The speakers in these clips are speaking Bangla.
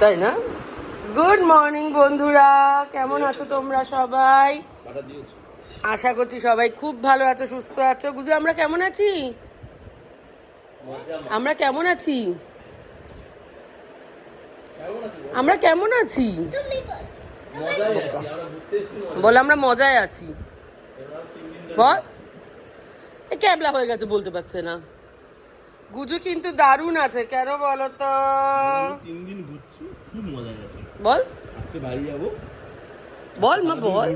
তাই না? গুড মর্নিং বন্ধুরা, কেমন আছো তোমরা সবাই? আশা করছি সবাই খুব ভালো আছো, সুস্থ আছো। গুজু, আমরা কেমন আছি? আমরা কেমন আছি? আমরা কেমন আছি বল। আমরা মজায় আছি বল। ক্যাবলা হয়ে গেছে, বলতে পারছে না। গুজু কিন্তু দারুণ আছে, কেন বলো তো? 3 দিন ঘুরছি, খুব মজা লাগে। বল, আজকে বাড়ি যাব। বল মা বল।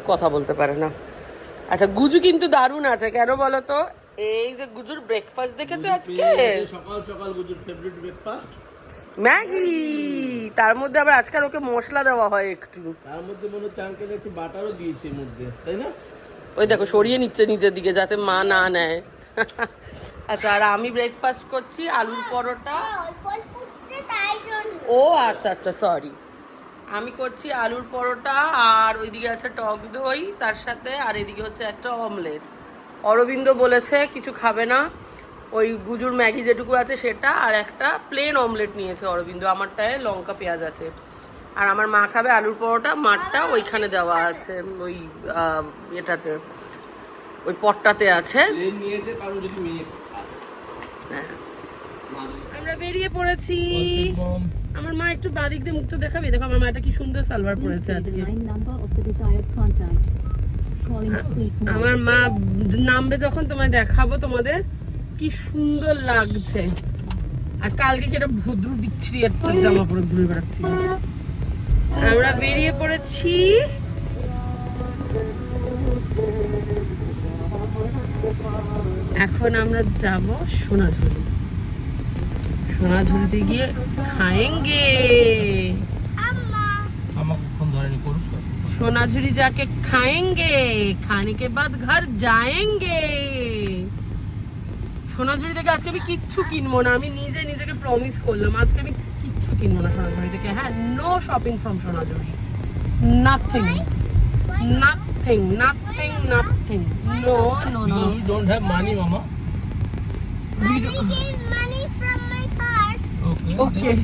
কথা বলতে পারে না। আচ্ছা, গুজু কিন্তু দারুণ আছে, কেন বলো তো? এই যে গুজুর ব্রেকফাস্ট দেখেছো আজকে? সকাল সকাল গুজুর ফেভারিট ব্রেকফাস্ট ম্যাগি। তার মধ্যে আবার আজকাল ওকে মশলা দেওয়া হয় একটু, তার মধ্যে মনে হচ্ছে আঙ্কেল একটু বাটারও দিয়েছে এর মধ্যে, তাই না? ওই দেখো সরিয়ে নিচ্ছে নিচের দিকে যাতে মা না নেয়। আচ্ছা, আর আমি ব্রেকফাস্ট করছি আলুর পরোটা। ও আচ্ছা আচ্ছা, সরি। আমি করছি আলুর পরোটা, আর ওইদিকে আছে টক দই তার সাথে, আর এদিকে হচ্ছে একটা অমলেট। অরবিন্দ বলেছে কিছু খাবে না, ওই গুজুর ম্যাগি যেটুকু আছে সেটা, আর একটা প্লেন অমলেট নিয়েছে অরবিন্দ। আমারটায় লঙ্কা পেঁয়াজ আছে। আর আমার মা খাবে আলুর পরোটা, মারটা ওইখানে দেওয়া আছে, ওই এটাতে, ওই পটটাতে আছে। হ্যাঁ, আমরা বেরিয়ে পড়েছি। আমার মা একটু বাদিক দিয়ে মুখটা দেখাবে। দেখো আমার মা এটা কি সুন্দর সালোয়ার পরেছে আজকে। আমার মা নামবে যখন তোমায় দেখাবো তোমাদের কি সুন্দর লাগছে। আর কালকে কি একটা ভদ্র বিচ্ছিরি একটা জামা পরে ঘুরে বেড়াচ্ছি। আমরা বেরিয়ে পড়েছি। এখন আমরা যাব সোনাঝুরি। সোনাঝুরিতে গিয়ে খাएंगे। সোনাঝুরি যাকে খাएंगे, खाने के बाद घर जाएंगे। সোনাঝুরি থেকে আজকে আমি কিচ্ছু কিনবো না। আমি নিজে নিজেকে প্রমিস করলাম আজকে আমি কিচ্ছু কিনবো না সোনাঝুরি থেকে। হ্যাঁ, no shopping from Sonajhuri. Nothing nothing nothing nothing. No no no. You don't have money, mama. Mommy gave money from my purse. Okay.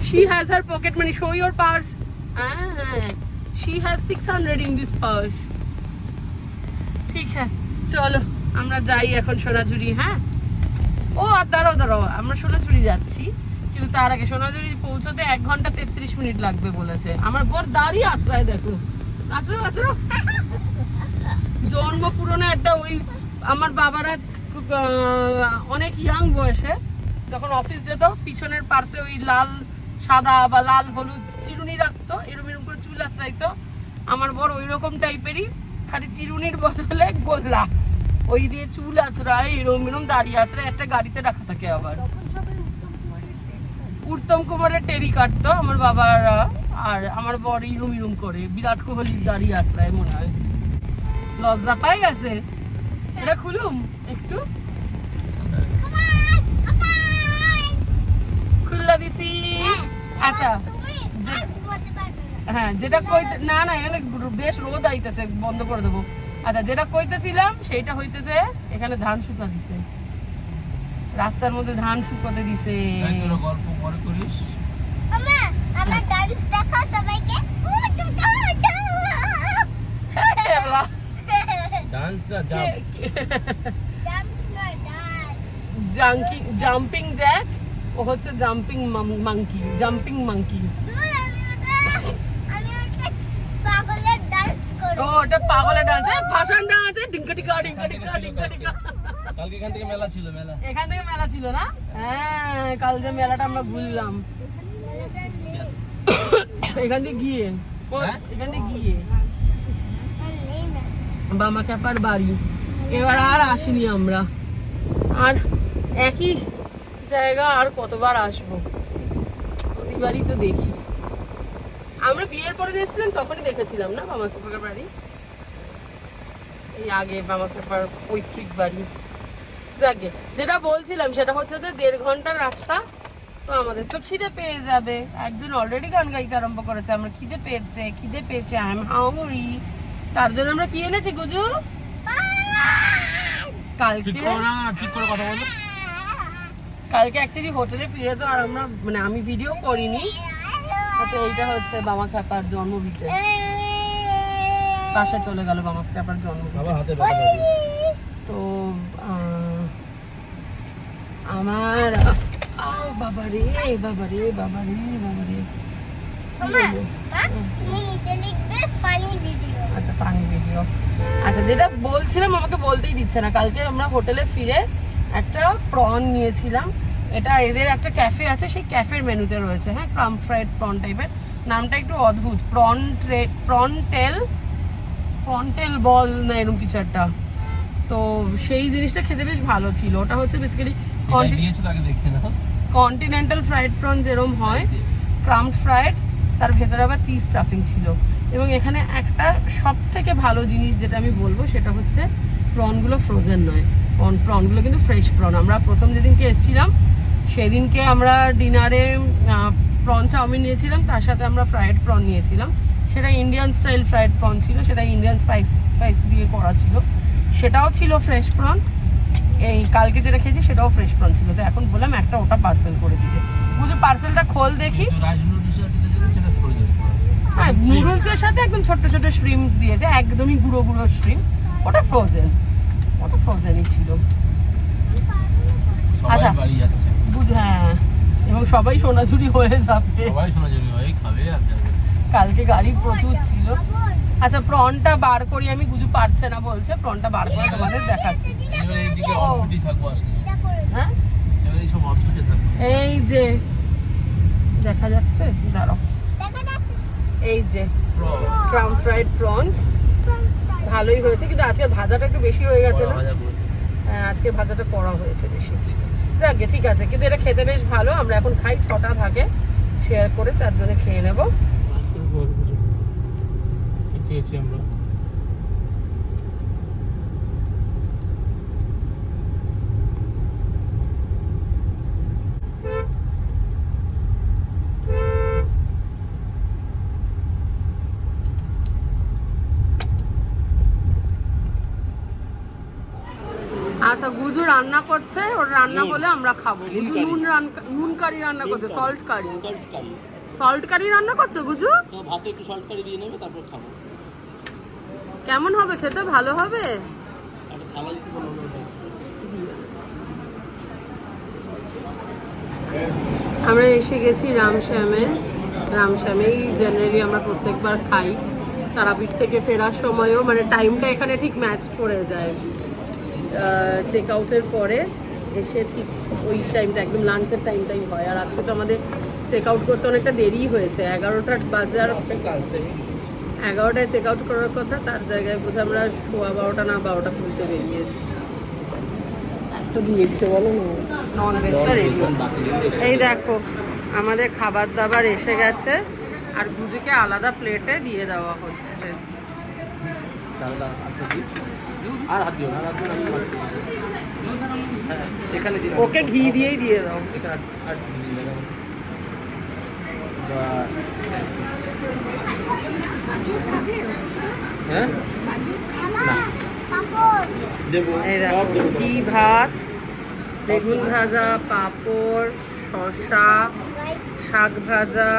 She has her pocket money. Show your purse. She has 600 in this purse. ঠিক আছে, চলো আমরা যাই এখন সোনাঝুরি। হ্যাঁ, ও আর দাঁড়াও, আমরা সোনাঝুরি যাচ্ছি, কিন্তু তার আগে সোনাঝুরি পৌঁছতে 1 ঘন্টা 33 মিনিট লাগবে বলেছে। আমার বর দাঁড়িয়ে আশ্রয় দেখো, আচরো। জন্ম পুরনো একটা, ওই আমার বাবারা অনেক ইয়াং বয়সে যখন অফিস যেত, পিছনের পার্শ্বে ওই লাল সাদা বা লাল হলুদ চিরুনি রাখতো, এরম করে চুল আঁচড়াইতো। আমার বর ওই রকম টাইপেরই, খালি চিরুনির বদলে গোল্লা, ওই দিয়ে চুল আঁচড়ায়, এরম দাঁড়িয়ে আঁচড়ায়, একটা গাড়িতে রাখা থাকে। আবার উত্তম কুমারের টেরি কাটতো আমার বাবারা, আর আমার বর ইরুম করে বিরাট কোহলির দাঁড়িয়ে আঁচড়ায় মনে হয়। লজ্জা পাই গেছে। এটা খুলুম একটু, খুললা দিছি। আচ্ছা, হ্যাঁ যেটা কইতে না এখানে বেশ রোদ আইতেছে, বন্ধ করে দেবো। আচ্ছা, যেটা কইতেছিলাম সেইটা হইতেছে, এখানে ধান শুকা দিছে, রাস্তার মধ্যে ধান শুকাতে দিছে। গল্প পরে করিস। আমার ডান্স দেখা সবাইকে। ডান্স না জাম্পিং জ্যাক, ও হচ্ছে জাম্পিং মাঙ্কি। জাম্পিং মাঙ্কি, ও ওটা পাগলের ডান্স। ভাষণ ডান্স, ডিঙ্কা টিকা ডিঙ্কা টিকা ডিঙ্কা টিকা। কালকে এখান থেকে মেলা ছিল। এখান থেকে মেলা ছিল না? হ্যাঁ, কাল যে মেলাটা আমরা ঘুরলাম এখান থেকে গিয়ে, বামা ক্যাপার বাড়ি। এবার আর আসিনি আমরা, আর একই জায়গা আর কতবার আসবো? প্রতিবারই তো দেখি। আমরা বিয়ের পরে গেছিলাম, তখনই দেখেছিলাম না বামা ক্যাপার বাড়ি, এই আগে বামা ক্যাপার পৈতৃক বাড়ি। যাকে যেটা বলছিলাম সেটা হচ্ছে যে 1.5 ঘন্টার রাস্তা, তো আমাদের তো খিদে পেয়ে যাবে। একজন অলরেডি গান গাইতে আরম্ভ করেছে, আমরা খিদে পেয়েছে, আই এম হাংরি। তার জন্য আমরা কি এনেছি গুজু? কালকে ঠিক করে কথা বলো। কালকে অ্যাকচুয়ালি হোটেলে ফিরে তো আর আমরা মানে আমি ভিডিও করিনি। আচ্ছা এইটা হচ্ছে বামা খ্যাপার জন্মভিটে, পাশে চলে গেল বামা খ্যাপার জন্মভিটে। তো আমার বাবারে বাবারে বাবারে বাবারে তুমি নিচে লিখবে ফানি ভিডিও। আচ্ছা ফানি ভিডিও। আচ্ছা যেটা বলছিলাম আমাকে বলতেই দিচ্ছে না। কালকে আমরা হোটেলে ফিরে একটা প্রন নিয়েছিলাম। এটা এদের একটা ক্যাফে আছে, সেই ক্যাফের মেনুতে রয়েছে। হ্যাঁ, ক্রাম ফ্রাইড প্রন টাইপের, নামটা একটু অদ্ভুত। প্রনটেল বল না এরকম কিছু একটা। তো সেই জিনিসটা খেতে বেশ ভালো ছিল। ওটা হচ্ছে বেসিক্যালি কন্টিনেন্টাল ফ্রাইড প্রন যেরকম হয়, ক্রাম ফ্রাইড, তার ভেতরে আবার চিজ স্টাফিং ছিল। এবং এখানে একটা সব থেকে ভালো জিনিস যেটা আমি বলবো সেটা হচ্ছে প্রনগুলো ফ্রোজেন নয়, প্রনগুলো কিন্তু ফ্রেশ প্রন। আমরা প্রথম যেদিনকে এসেছিলাম সেদিনকে আমরা ডিনারে প্রন চাউমিন নিয়েছিলাম, তার সাথে আমরা ফ্রাইড প্রন নিয়েছিলাম। সেটা ইন্ডিয়ান স্টাইল ফ্রাইড প্রন ছিল, সেটা ইন্ডিয়ান স্পাইস দিয়ে করা ছিল, সেটাও ছিল ফ্রেশ প্রন। এই কালকে যেটা খেয়েছি সেটাও ফ্রেশ প্রন ছিল। তো এখন বললাম একটা ওটা পার্সেল করে দিতে। বুঝো পার্সেলটা খোল দেখি। হ্যাঁ, নুডলসের সাথে একদম ছোট ছোট শ্রিমস দিয়েছে, একদমই গুঁড়ো গুঁড়ো শ্রিম। ওটা ফ্রোজেনই ছিল। আচ্ছা বুঝ, হ্যাঁ, এবং সবাই সোনাঝুরি হয়ে যাবে, কালকে গাড়ি প্রচুর ছিল। আচ্ছা প্রনটা বার করি আমি, গুজু পারছে না বলছে, প্রনটা বার করে তোমাদের দেখাচ্ছি। হ্যাঁ এই যে দেখা যাচ্ছে, দাঁড়াও, এই যে ক্রাম ফ্রাইড প্রনস ভালোই হয়েছে, কিন্তু আজকের ভাজাটা একটু বেশি হয়ে গেছে না? হ্যাঁ, আজকে ভাজাটা করা হয়েছে বেশি। যাক ঠিক আছে, কিন্তু এটা খেতে বেশ ভালো। আমরা এখন খাই, 6টা থাকে, শেয়ার করে 4 জনে খেয়ে নেবো। আমরা আচ্ছা গুজু রান্না করছে, ওর রান্না বলে আমরা খাবো। গুজু নুন কারি রান্না করছে, সল্ট কারি রান্না করছো গুজু। ভাতে একটু সল্ট কারি দিয়ে নেবে, তারপর খাবো। কেমন হবে খেতে? ভালো হবে? আমরা এসে গেছি রামশ্যামেই জেনারেলি আমরা প্রত্যেকবার খাই। তারাপীঠ থেকে ফেরার সময়ও মানে টাইমটা এখানে ঠিক ম্যাচ করে যায়। চেক আউটের পরে এসে ঠিক ওই টাইমটা একদম লাঞ্চের টাইমটাই হয়। আর আজকে তো আমাদের চেক আউট করতে অনেকটা দেরি হয়েছে, 11টার বাজার, 11টায় চেক আউট করার কথা, তার জায়গায় বোধহয় আমরা 12:15 না 12টা খুলতে বেরিয়েছি। একটা দিয়ে দিতে বলো না, নন ভেজটা রেডি হচ্ছে। এই দেখো আমাদের খাবার দাবার এসে গেছে, আর গুজুকে আলাদা প্লেটে দিয়ে দেওয়া হচ্ছে। ওকে ঘি দিয়েই দিয়ে দাও। এই দেখো ঘি ভাত, বেগুন ভাজা, পাঁপড়, শসা, শাক ভাজা,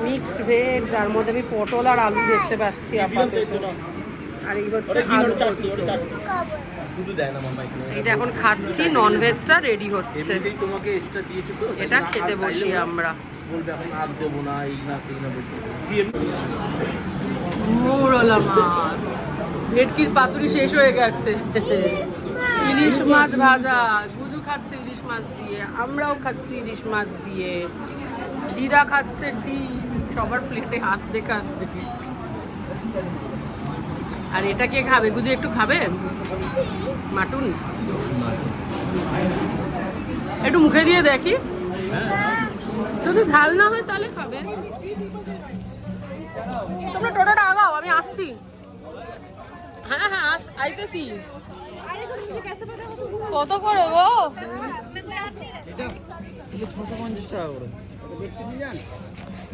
মিক্সড ভেজ, যার মধ্যে আমি পটল আর আলু দেখতে পাচ্ছি আপাতত। আর এই হচ্ছে আলু পোস্ত। এটা এখন খাচ্ছি, নন ভেজটা রেডি হচ্ছে, এটা খেতে বসি আমরা। মৌরলা মাছ, ভেটকির পাতুরি শেষ হয়ে গেছে, ইলিশ মাছ ভাজা, গুজু খাচ্ছে ইলিশ মাছ দিয়ে, আমরাও খাচ্ছি ইলিশ মাছ দিয়ে, দিদা খাচ্ছে ডিম, সবার প্লেটে হাত দেখে। আর এটা কে খাবে? গুজু একটু খাবে মাটুন, একটু মুখে দিয়ে দেখি, যদি ঝাল না হয় তাহলে খাবে। তোমরা টোটোটা আগাও, আমি আসছি। হ্যাঁ হ্যাঁ আইতেছি। কত করে গো? 650 টাকা করে।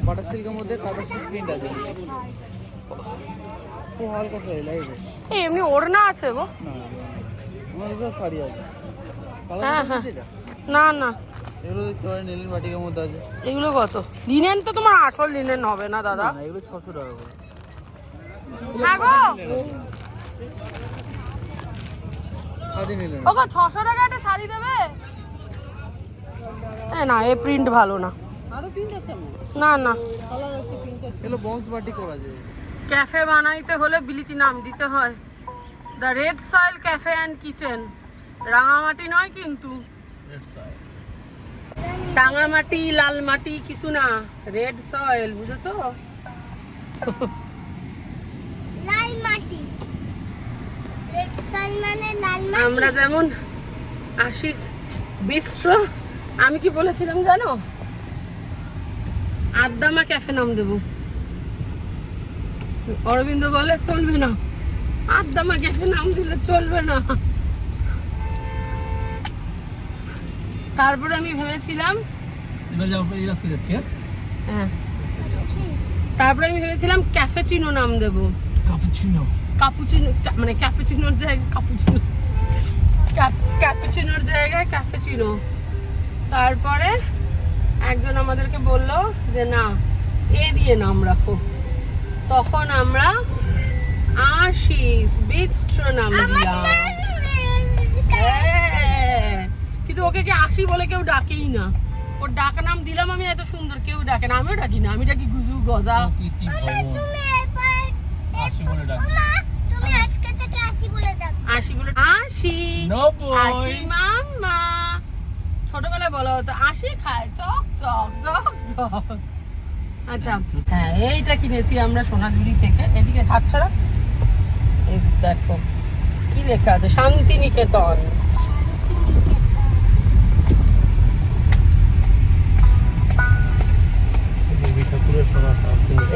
বাটার সিল্কের মধ্যে কাঁথা সিল্ক প্রিন্ট আছে, খুব হালকা সাইজ লাগবে। এমনি ওড়না আছে গো? না আমার কাছে শাড়ি আছে হ্যাঁ, হ্যাঁ। এটা না না, এগুলো দেখতে পারেন নীলের বাটিকের মধ্যে আছে। এগুলো কত? লিনেন তো তোমার আসল লিনেন হবে না দাদা। না, এগুলো 600 টাকা করে। হ্যাঁ গো, খাদি নিলেন ওগো 600 টাকা একটা শাড়ি দেবে? না, এ প্রিন্ট ভালো না। না না, এগুলো বক্স বাটি করা যায়। ক্যাফে বানাইতে হলে বিলিতি নাম দিতে হয়। The red soil cafe and kitchen. Rangamati নয় কিন্তু, রাঙামাটি লাল মাটি কিছু না, রেড সয়েল, বুঝেছো? লাল মাটি। রেড সয়েল মানে লাল মাটি। আমরা যেমন আশিস বিস্ট্রো, আমি কি বলেছিলাম জানো? আদ্দামা ক্যাফে নাম দেবো। অরবিন্দ বলে চলবে না, আদ্দামা ক্যাফে নাম দিলে চলবে না। তারপরে আমি ভেবেছিলাম, হ্যাঁ, তারপরে আমি ভেবেছিলাম ক্যাফেচিনো নাম দেবো। কাপুচিনো মানে ক্যাপুচিনোর জায়গায় কাপুচিনো, ক্যাপুচিনোর জায়গায় ক্যাফেচিনো। তারপরে একজন আমাদেরকে বললো যে না, এ দিয়ে নাম রাখো। তখন আমরা আশিস বিস্ট্রো নাম দিলাম। হ্যাঁ, কিন্তু ওকে কি আশি বলে কেউ ডাকেই না। ওর ডাকা নাম দিলাম আমি, এত সুন্দর কেউ ডাকে না, আমিও ডাকি না। আমি ডাকি গুজু গজা। তুমি আজকে থেকে আসি বলে দাও। আশি বলে আশি, আশি মাম্মা। ছোটবেলায় বলা হতো আশি খায় চক চক চক চক। আচ্ছা, হ্যাঁ, এইটা কিনেছি আমরা সোনাঝুরি থেকে। এদিকে হাত ছাড়া, এই দেখো কি লেখা আছে, শান্তিনিকেতন।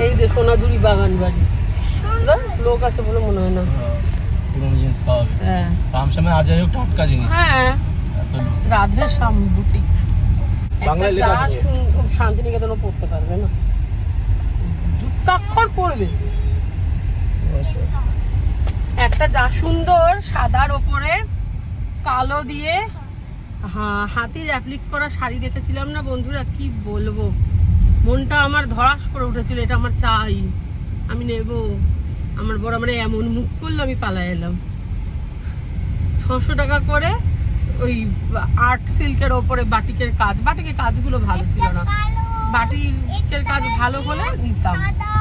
এই যে সোনাঝুরি বাগান বাড়ি। সুন্দর, লোক আছে বলে মনে হয় না। হ্যাঁ হ্যাঁ, রাধে শ্যাম বুটিক। বাংলায় লেখা আছে। শান্তিনিকেতনও পড়তে পারবে না, যুক্তাক্ষর পড়বে। একটা যা সুন্দর সাদার ওপরে কালো দিয়ে হাতির অ্যাপ্লিক করা শাড়ি দেখেছিলাম না বন্ধুরা, কি বলবো, মনটা আমার ধরাস করে উঠেছিল। এটা আমার চাই, আমি নেব। আমার বড় আমার এমন মুখ করলো, আমি পালাই এলাম। 600 টাকা করে ওই আর্ট সিল্কের ওপরে বাটিকের কাজ। বাটিকের কাজগুলো ভালো ছিল না, বাটিকের কাজ ভালো হলে নিতাম। সাদা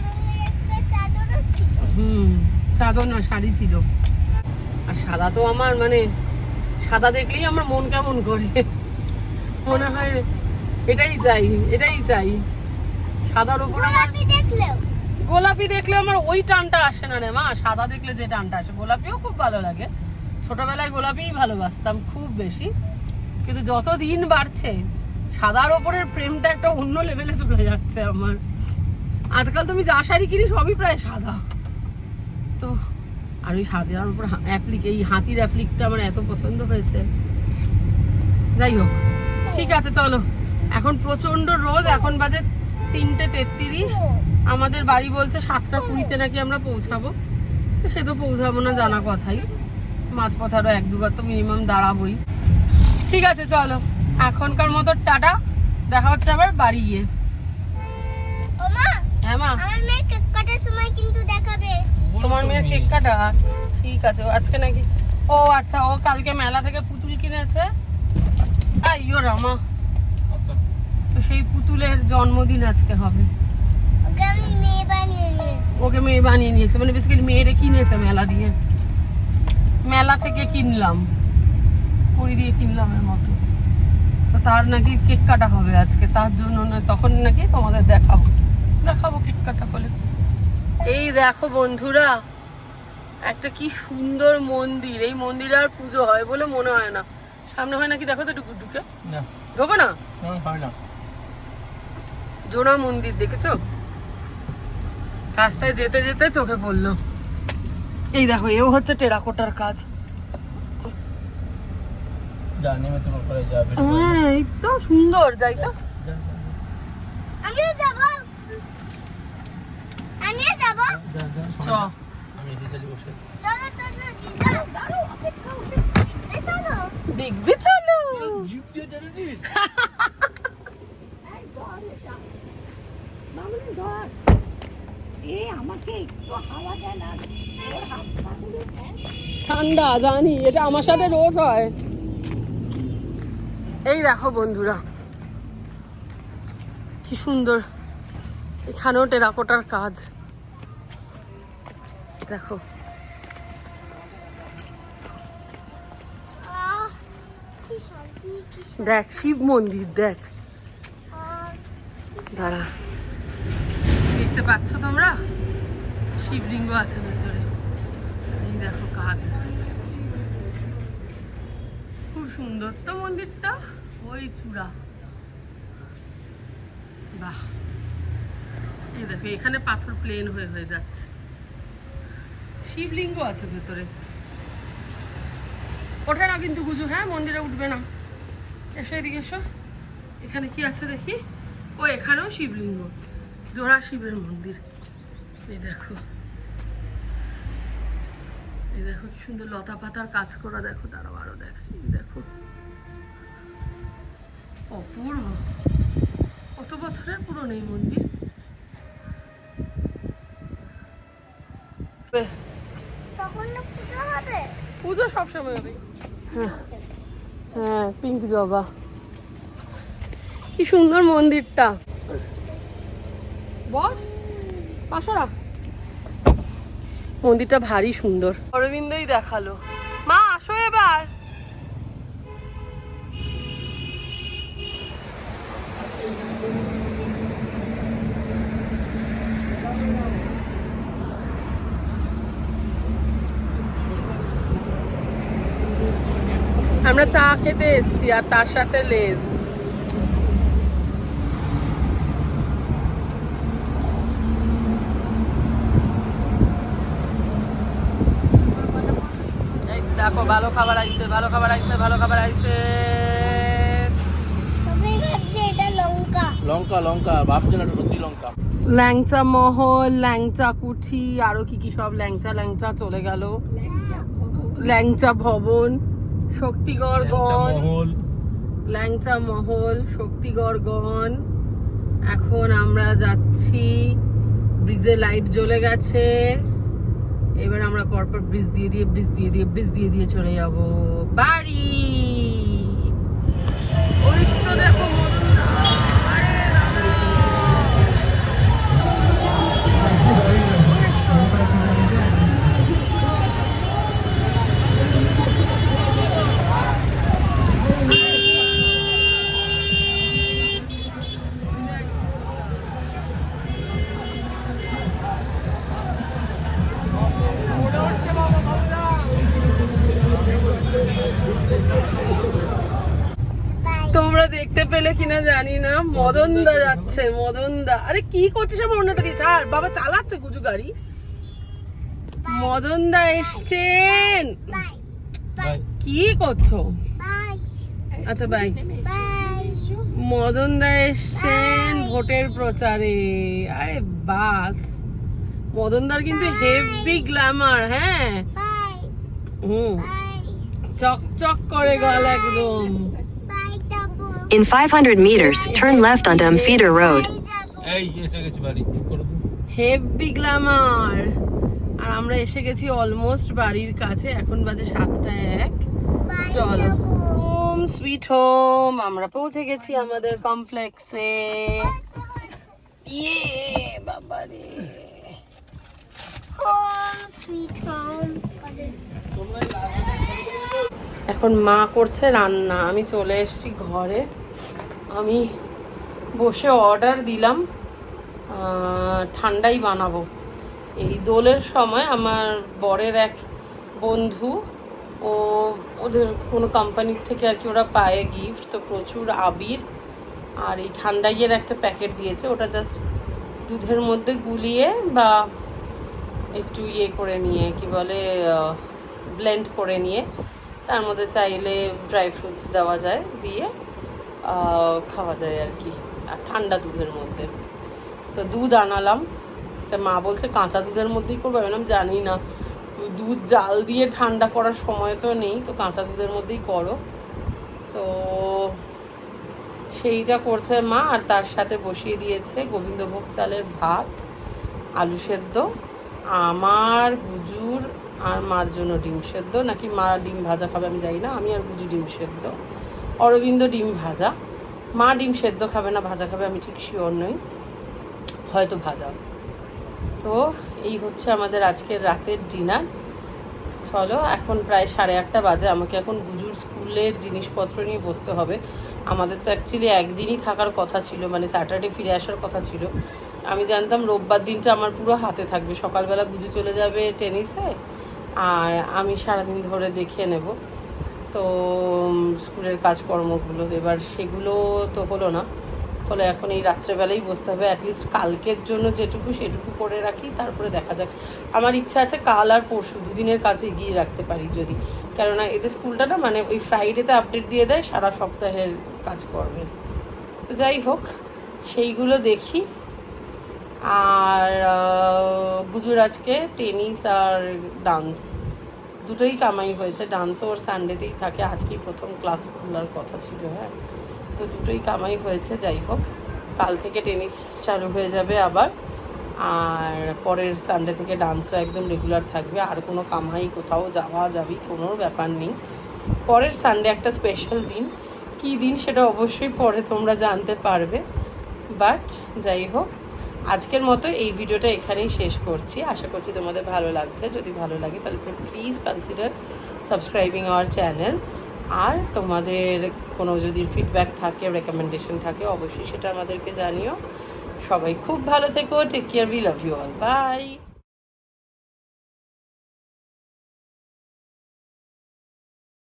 রঙের একটা চাদরও ছিল। চাদর না, শাড়ি ছিল। আর সাদা তো আমার মানে, সাদা দেখলেই আমার মন কেমন করে, মনে হয় এটাই চাই, এটাই চাই। সাদার উপর আমার গোলাপি দেখলেও গোলাপি দেখলে আমার ওই টানটা আসে না রে মা। সাদা দেখলে যে টানটা আসে, গোলাপিও খুব ভালো লাগে। ছোটবেলায় গোলাপিই ভালোবাসতাম খুব বেশি, কিন্তু যত দিন বাড়ছে সাদার ওপরের প্রেমটা একটা অন্য লেভেলে চলে যাচ্ছে আমার। আজকাল তুমি যা শাড়ি কিনি সবই প্রায় সাদা। তো আর ওই সাদার উপর অ্যাপ্লিক, এই হাতির অ্যাপ্লিকটা আমার এত পছন্দ হয়েছে। যাই হোক, ঠিক আছে চলো। এখন প্রচন্ড রোদ, এখন বাজে 3:33। আমাদের বাড়ি বলছে 7:20 নাকি আমরা পৌঁছাবো। তো সে তো পৌঁছাবো না জানা কথাই, মাঝপথে আরো 1-2 বার তো মিনিমাম দাঁড়াবোই। ঠিক আছে চলো, এখনকার মতো টাটা, দেখা হচ্ছে আবার বাড়ি গিয়ে। ওমা, হ্যাঁ মা, আমার মেয়ের কেক কাটার সময় কিন্তু দেখাবে। তোমার মেয়ের কেক কাটা? আচ্ছা, ঠিক আছে। ও আজকে নাকি, ও আচ্ছা, ও কালকে মেলা থেকে পুতুল কিনেছে। আইয়ো রামা, তো সেই পুতুলের জন্মদিন আজকে হবে। ওকে আমি মেয়ে বানিয়ে নিয়ে ওকে মেয়ে বানিয়ে নিয়েছে, মানে বেসিক্যালি মেয়েরে কিনেছে মেলা দিয়ে, মেলা থেকে কিনলাম, কুড়ি দিয়ে কিনলাম এর মতো। তো তার নাকি কেক কাটা হবে আজকে, তার জন্য না, তখন নাকি তোমাদের দেখাবো কেক কাটা বলে। এই দেখো বন্ধুরা, একটা কি সুন্দর মন্দির। এই মন্দিরে আর পুজো হয় বলে মনে হয় না। সামনে হয় নাকি দেখো তো, ঢুকে ঢোকো না। জোড়া মন্দির দেখেছো? রাস্তায় যেতে যেতে চোখে পড়লো। এই দেখো, এও হচ্ছে টেরাকোটার কাজ। এই তো সুন্দর, যাই তো। আমিও যাব চ মেসি চালি বসে। চলো চলো দিদা দাঁড়াও অপেক্ষা এ চলো দেখবি চলো। জিপ দিয়ে জানিস? ঠান্ডা জানি, এটা আমার সাথে রোজ হয়। এই দেখো বন্ধুরা কি সুন্দর, এখানেও টেরাকোটার কাজ দেখো। কি শান্তি কি দেখ শিব মন্দির দেখ, দাঁড়া দেখতে পাচ্ছ তোমরা, শিবলিঙ্গ আছে ভেতরে। এই দেখো কাজ, খুব সুন্দর তো মন্দিরটা, ওই চূড়া। বাহ, এই দেখো এখানে পাথর প্লেন হয়ে হয়ে যাচ্ছে, শিবলিঙ্গ আছে ভেতরে। ওঠে না কিন্তু গুজু, হ্যাঁ মন্দিরে উঠবে না। এসো এদিকে এসো, এখানে কি আছে দেখি। ও এখানেও শিবলিঙ্গ, জোড়া শিবের মন্দির। এই দেখো, এই দেখো কি সুন্দর লতা পাতার কাজ করা, দেখো তারা আরো দেখো, এই দেখো অপূর্ব। কত বছরের পুরনো এই মন্দির। তখন না পূজা হবে পুজো সবসময় হবে। হ্যাঁ হ্যাঁ, পিঙ্ক জবা, কি সুন্দর মন্দিরটা। বস পাশরা, মন্দিরটা ভারী সুন্দর। অরবিন্দই দেখালো, মা আসো এবার। আমরা চা খেতে এসেছি আর তার সাথে লেজ। এই দেখো ভালো খাবার আইছে, ভালো খাবার আইছে, ভালো খাবার আইছে। সবাই ভাবছে এটা লঙ্কা লঙ্কা লঙ্কা ভাবছে না, এটা সত্যি লঙ্কা। ল্যাংচা মহল, ল্যাংচা কুঠি, আরো কি কি সব ল্যাংচা ল্যাংচা চলে গেল। ল্যাংচা ভবন, শক্তিগড় গণ, মহল, ল্যাংচা মহল, শক্তিগড় গণ। এখন আমরা যাচ্ছি, ব্রিজে লাইট জ্বলে গেছে, এবার আমরা পরপর ব্রিজ দিয়ে দিয়ে ব্রিজ দিয়ে দিয়ে ব্রিজ দিয়ে দিয়ে চলে যাব বাড়ি। ওই তো দেখো মদনদা, আরে দাদা। তোমরা দেখতে পেলে কিনা জানি না, মদনদা যাচ্ছে, মদনদা। আরে কি করছিস আমার অন্যটা দিয়ে, ছাড় বাবা, চালাচ্ছে গুজু গাড়ি। মদনদা এসছেন, বাই বাই। কি করছো? বাই আচ্ছা বাই। বাই মদনদা এসছেন ভোটের প্রচারে। আরে বাস, মদনদার কিন্তু হেভি গ্ল্যামার। হ্যাঁ বাই হুম, বাই চকচক করে গল একদম। বাই যাবো In 500 meters, turn left onto Amfeeder Road. এই এসে গেছি বাড়ি, চুপ করো তো। Heavy Glamour. আর আমরা এসে গেছি অলমোস্ট বাড়ির কাছে, এখন বাজে 7:01। বাই চলো, যাবো হোম সুইট হোম, আমরা পৌঁছে গেছি আমাদের কমপ্লেক্সে। ইয়ে বাবারে, হোম সুইট হোম এখন মা করছে রান্না, আমি চলে এসেছি ঘরে। আমি বসে অর্ডার দিলাম, ঠান্ডাই বানাবো। এই দোলের সময় আমার বরের এক বন্ধু, ওদের কোনো কোম্পানির থেকে আর কি ওরা পায় গিফট, তো প্রচুর আবির আর এই ঠান্ডাইয়ের একটা প্যাকেট দিয়েছে। ওটা জাস্ট দুধের মধ্যে গুলিয়ে বা একটু ইয়ে করে নিয়ে, কি বলে, ব্লেন্ড করে নিয়ে তার মধ্যে চাইলে ড্রাই ফ্রুটস দেওয়া যায়, দিয়ে খাওয়া যায় আর কি, আর ঠান্ডা দুধের মধ্যে। তো দুধ আনালাম, তা মা বলছে কাঁচা দুধের মধ্যেই করবো। আমি বললাম জানি না, দুধ জাল দিয়ে ঠান্ডা করার সময় তো নেই, তো কাঁচা দুধের মধ্যেই করো। তো সেইটা করছে মা, আর তার সাথে বসিয়ে দিয়েছে গোবিন্দভোগ চালের ভাত, আলু সেদ্ধ, আমার গুজুর আর মার জন্য ডিম সেদ্ধ, নাকি মা ডিম ভাজা খাবে আমি জানি না, আমি আর গুজু ডিম সেদ্ধ, অরবিন্দ ডিম ভাজা, মা ডিম সেদ্ধ খাবে না ভাজা খাবে আমি ঠিক শিওর নই, হয়তো ভাজা। তো এই হচ্ছে আমাদের আজকের রাতের ডিনার। চলো, এখন প্রায় 8:30 বাজে, আমাকে এখন গুজুর স্কুলের জিনিসপত্র নিয়ে বসতে হবে। আমাদের তো অ্যাকচুয়ালি একদিনই থাকার কথা ছিল, মানে স্যাটারডে ফিরে আসার কথা ছিল। আমি জানতাম রোববার দিনটা আমার পুরো হাতে থাকবে, সকালবেলা গুজু চলে যাবে টেনিসে আর আমি সারাদিন ধরে দেখে নেব তো স্কুলের কাজকর্মগুলো। এবার সেগুলো তো হলো না, ফলে এখন এই রাত্রেবেলাই বসতে হবে। অ্যাটলিস্ট কালকের জন্য যেটুকু সেটুকু করে রাখি, তারপরে দেখা যাক। আমার ইচ্ছা আছে কাল আর পরশু দুদিনের কাছে এগিয়ে রাখতে পারি যদি, কেননা এদের স্কুলটা না মানে ওই ফ্রাইডেতে আপডেট দিয়ে দেয় সারা সপ্তাহের কাজকর্মের। তো যাই হোক, সেইগুলো দেখি। আর গুজুর আজকে টেনিস আর ডান্স দুটোই কামাই হয়েছে, ডান্সও ওর সানডেতেই থাকে, আজকেই প্রথম ক্লাস খোলার কথা ছিল। হ্যাঁ, তো দুটোই কামাই হয়েছে। যাই হোক, কাল থেকে টেনিস চালু হয়ে যাবে আবার, আর পরের সানডে থেকে ডান্সও একদম রেগুলার থাকবে। আর কোনো কামাই কোথাও যাওয়া যাবি কোনো ব্যাপার নেই। পরের সানডে একটা স্পেশাল দিন, কী দিন সেটা অবশ্যই পরে তোমরা জানতে পারবে। বাট যাই হোক, আজকের মতো এই ভিডিওটা এখানেই শেষ করছি। আশা করছি তোমাদের ভালো লাগছে। যদি ভালো লাগে তাহলে please consider subscribing our channel. আর তোমাদের কোনো যদি ফিডব্যাক থাকে, রেকমেন্ডেশন থাকে, অবশ্যই সেটা আমাদেরকে জানিও। সবাই খুব ভালো থেকো, take care, we love you all, by.